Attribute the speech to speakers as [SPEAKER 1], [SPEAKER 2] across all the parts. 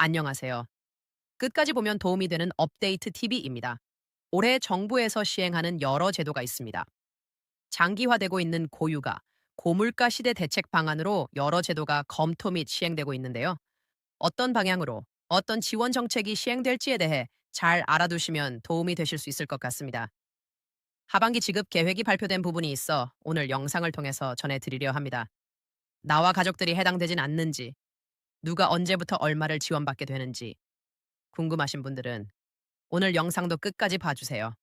[SPEAKER 1] 안녕하세요. 끝까지 보면 도움이 되는 업데이트 TV입니다. 올해 정부에서 시행하는 여러 제도가 있습니다. 장기화되고 있는 고유가, 고물가 시대 대책 방안으로 여러 제도가 검토 및 시행되고 있는데요. 어떤 방향으로, 어떤 지원 정책이 시행될지에 대해 잘 알아두시면 도움이 되실 수 있을 것 같습니다. 하반기 지급 계획이 발표된 부분이 있어 오늘 영상을 통해서 전해드리려 합니다. 나와 가족들이 해당되진 않는지, 누가 언제부터 얼마를 지원받게 되는지, 궁금하신 분들은 오늘 영상도 끝까지 봐주세요.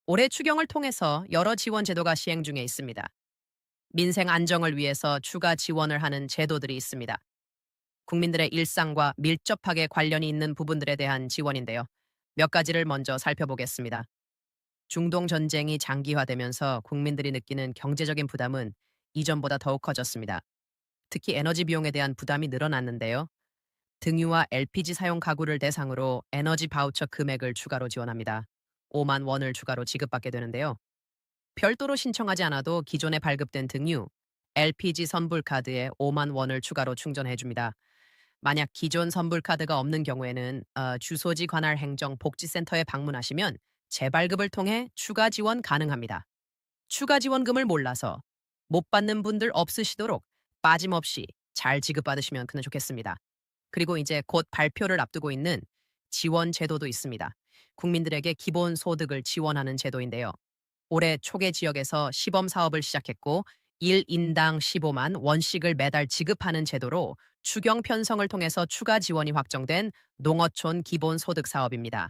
[SPEAKER 1] 올해 추경을 통해서 여러 지원 제도가 시행 중에 있습니다. 민생 안정을 위해서 추가 지원을 하는 제도들이 있습니다. 국민들의 일상과 밀접하게 관련이 있는 부분들에 대한 지원인데요. 몇 가지를 먼저 살펴보겠습니다. 중동 전쟁이 장기화되면서 국민들이 느끼는 경제적인 부담은 이전보다 더욱 커졌습니다. 특히 에너지 비용에 대한 부담이 늘어났는데요. 등유와 LPG 사용 가구를 대상으로 에너지 바우처 금액을 추가로 지원합니다. 5만 원을 추가로 지급받게 되는데요. 별도로 신청하지 않아도 기존에 발급된 등유, LPG 선불카드에 5만 원을 추가로 충전해 줍니다. 만약 기존 선불카드가 없는 경우에는 주소지 관할 행정복지센터에 방문하시면 재발급을 통해 추가 지원 가능합니다. 추가 지원금을 몰라서 못 받는 분들 없으시도록 빠짐없이 잘 지급받으시면 좋겠습니다. 그리고 이제 곧 발표를 앞두고 있는 지원 제도도 있습니다. 국민들에게 기본 소득을 지원하는 제도인데요. 올해 초계 지역에서 시범 사업을 시작했고 1인당 15만 원씩을 매달 지급하는 제도로 추경 편성을 통해서 추가 지원이 확정된 농어촌 기본소득 사업입니다.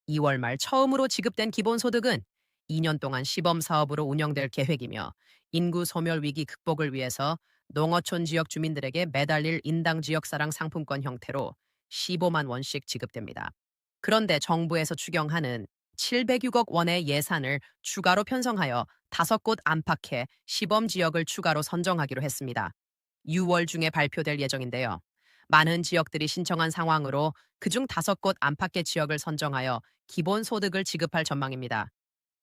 [SPEAKER 1] 2월 말 처음으로 지급된 기본소득은 2년 동안 시범 사업으로 운영될 계획이며 인구 소멸 위기 극복을 위해서 농어촌 지역 주민들에게 매달릴 인당 지역사랑 상품권 형태로 15만 원씩 지급됩니다. 그런데 정부에서 추경하는 706억 원의 예산을 추가로 편성하여 5곳 안팎의 시범 지역을 추가로 선정하기로 했습니다. 6월 중에 발표될 예정인데요. 많은 지역들이 신청한 상황으로 그중 5곳 안팎의 지역을 선정하여 기본소득을 지급할 전망입니다.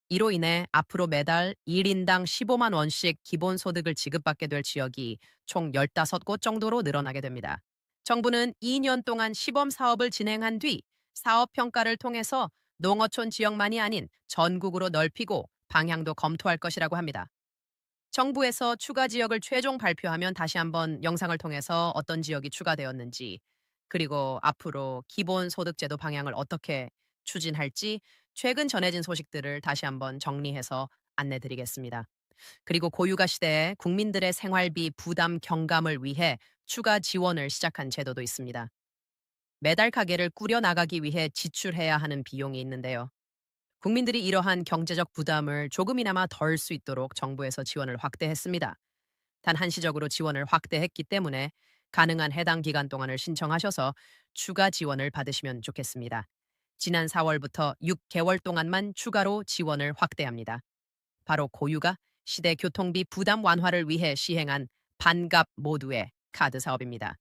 [SPEAKER 1] 이로 인해 앞으로 매달 1인당 15만 원씩 기본소득을 지급받게 될 지역이 총 15곳 정도로 늘어나게 됩니다. 정부는 2년 동안 시범 사업을 진행한 뒤 사업 평가를 통해서 농어촌 지역만이 아닌 전국으로 넓히고 방향도 검토할 것이라고 합니다. 정부에서 추가 지역을 최종 발표하면 다시 한번 영상을 통해서 어떤 지역이 추가되었는지, 그리고 앞으로 기본소득제도 방향을 어떻게 추진할지 최근 전해진 소식들을 다시 한번 정리해서 안내드리겠습니다. 그리고 고유가 시대에 국민들의 생활비 부담 경감을 위해 추가 지원을 시작한 제도도 있습니다. 매달 가게를 꾸려 나가기 위해 지출해야 하는 비용이 있는데요. 국민들이 이러한 경제적 부담을 조금이나마 덜 수 있도록 정부에서 지원을 확대했습니다. 단 한시적으로 지원을 확대했기 때문에 가능한 해당 기간 동안을 신청하셔서 추가 지원을 받으시면 좋겠습니다. 지난 4월부터 6개월 동안만 추가로 지원을 확대합니다. 바로 고유가 시대 교통비 부담 완화를 위해 시행한 반값 모두의 카드 사업입니다.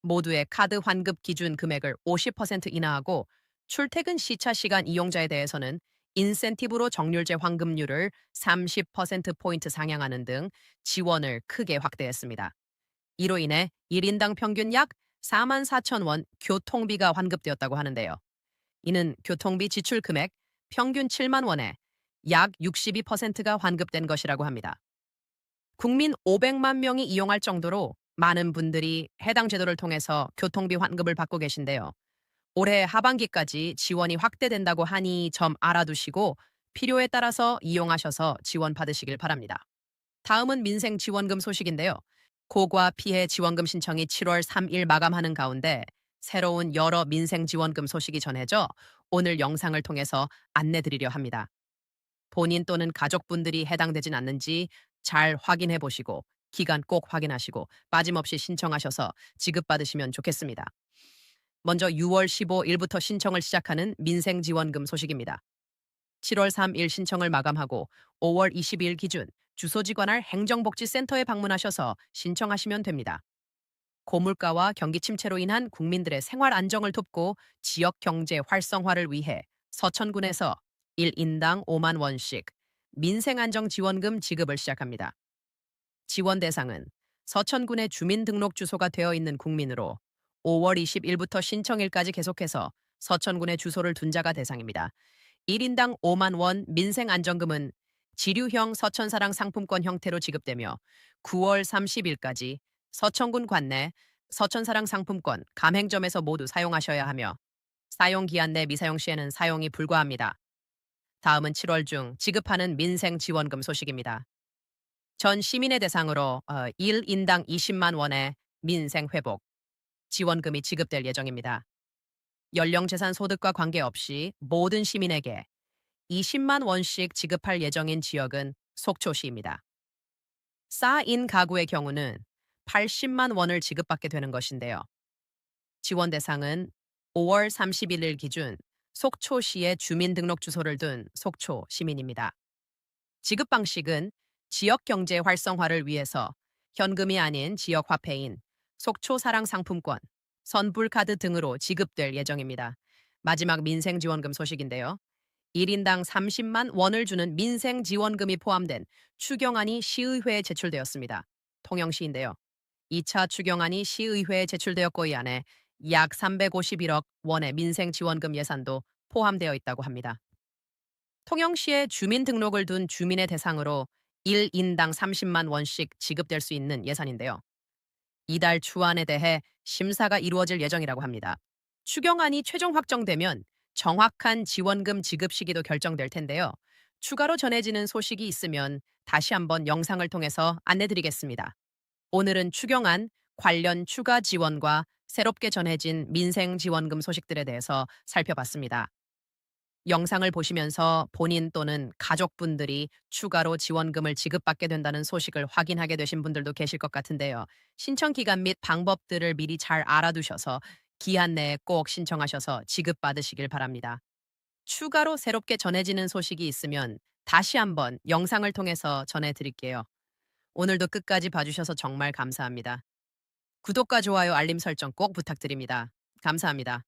[SPEAKER 1] 모두의 카드 환급 기준 금액을 50% 인하하고 출퇴근 시차 시간 이용자에 대해서는 인센티브로 정률제 환급률을 30%포인트 상향하는 등 지원을 크게 확대했습니다. 이로 인해 1인당 평균 약 4만 4천 원 교통비가 환급되었다고 하는데요. 이는 교통비 지출 금액 평균 7만 원에 약 62%가 환급된 것이라고 합니다. 국민 500만 명이 이용할 정도로 많은 분들이 해당 제도를 통해서 교통비 환급을 받고 계신데요. 올해 하반기까지 지원이 확대된다고 하니 점 알아두시고 필요에 따라서 이용하셔서 지원 받으시길 바랍니다. 다음은 민생 지원금 소식인데요. 고과 피해 지원금 신청이 7월 3일 마감하는 가운데 새로운 여러 민생 지원금 소식이 전해져 오늘 영상을 통해서 안내드리려 합니다. 본인 또는 가족분들이 해당되진 않는지 잘 확인해 보시고 기간 꼭 확인하시고 빠짐없이 신청하셔서 지급받으시면 좋겠습니다. 먼저 6월 15일부터 신청을 시작하는 민생지원금 소식입니다. 7월 3일 신청을 마감하고 5월 20일 기준 주소지 관할 행정복지센터에 방문하셔서 신청하시면 됩니다. 고물가와 경기 침체로 인한 국민들의 생활 안정을 돕고 지역 경제 활성화를 위해 서천군에서 1인당 5만 원씩 민생안정지원금 지급을 시작합니다. 지원 대상은 서천군의 주민등록 주소가 되어 있는 국민으로 5월 20일부터 신청일까지 계속해서 서천군의 주소를 둔 자가 대상입니다. 1인당 5만 원 민생안정금은 지류형 서천사랑 상품권 형태로 지급되며 9월 30일까지 서천군 관내 서천사랑 상품권 가맹점에서 모두 사용하셔야 하며 사용 기한 내 미사용 시에는 사용이 불가합니다. 다음은 7월 중 지급하는 민생 지원금 소식입니다. 전 시민의 대상으로 1인당 20만 원의 민생 회복 지원금이 지급될 예정입니다. 연령 재산 소득과 관계없이 모든 시민에게 20만 원씩 지급할 예정인 지역은 속초시입니다. 4인 가구의 경우는 80만 원을 지급받게 되는 것인데요. 지원 대상은 5월 31일 기준 속초시에 주민등록 주소를 둔 속초 시민입니다. 지급 방식은 지역 경제 활성화를 위해서 현금이 아닌 지역 화폐인 속초 사랑 상품권, 선불카드 등으로 지급될 예정입니다. 마지막 민생 지원금 소식인데요. 1인당 30만 원을 주는 민생 지원금이 포함된 추경안이 시의회에 제출되었습니다. 통영시인데요. 2차 추경안이 시의회에 제출되었고 이 안에 약 351억 원의 민생 지원금 예산도 포함되어 있다고 합니다. 통영시에 주민등록을 둔 주민의 대상으로 1인당 30만 원씩 지급될 수 있는 예산인데요. 이달 추안에 대해 심사가 이루어질 예정이라고 합니다. 추경안이 최종 확정되면 정확한 지원금 지급 시기도 결정될 텐데요. 추가로 전해지는 소식이 있으면 다시 한번 영상을 통해서 안내드리겠습니다. 오늘은 추경안 관련 추가 지원과 새롭게 전해진 민생 지원금 소식들에 대해서 살펴봤습니다. 영상을 보시면서 본인 또는 가족분들이 추가로 지원금을 지급받게 된다는 소식을 확인하게 되신 분들도 계실 것 같은데요. 신청 기간 및 방법들을 미리 잘 알아두셔서 기한 내에 꼭 신청하셔서 지급받으시길 바랍니다. 추가로 새롭게 전해지는 소식이 있으면 다시 한번 영상을 통해서 전해드릴게요. 오늘도 끝까지 봐주셔서 정말 감사합니다. 구독과 좋아요, 알림 설정 꼭 부탁드립니다. 감사합니다.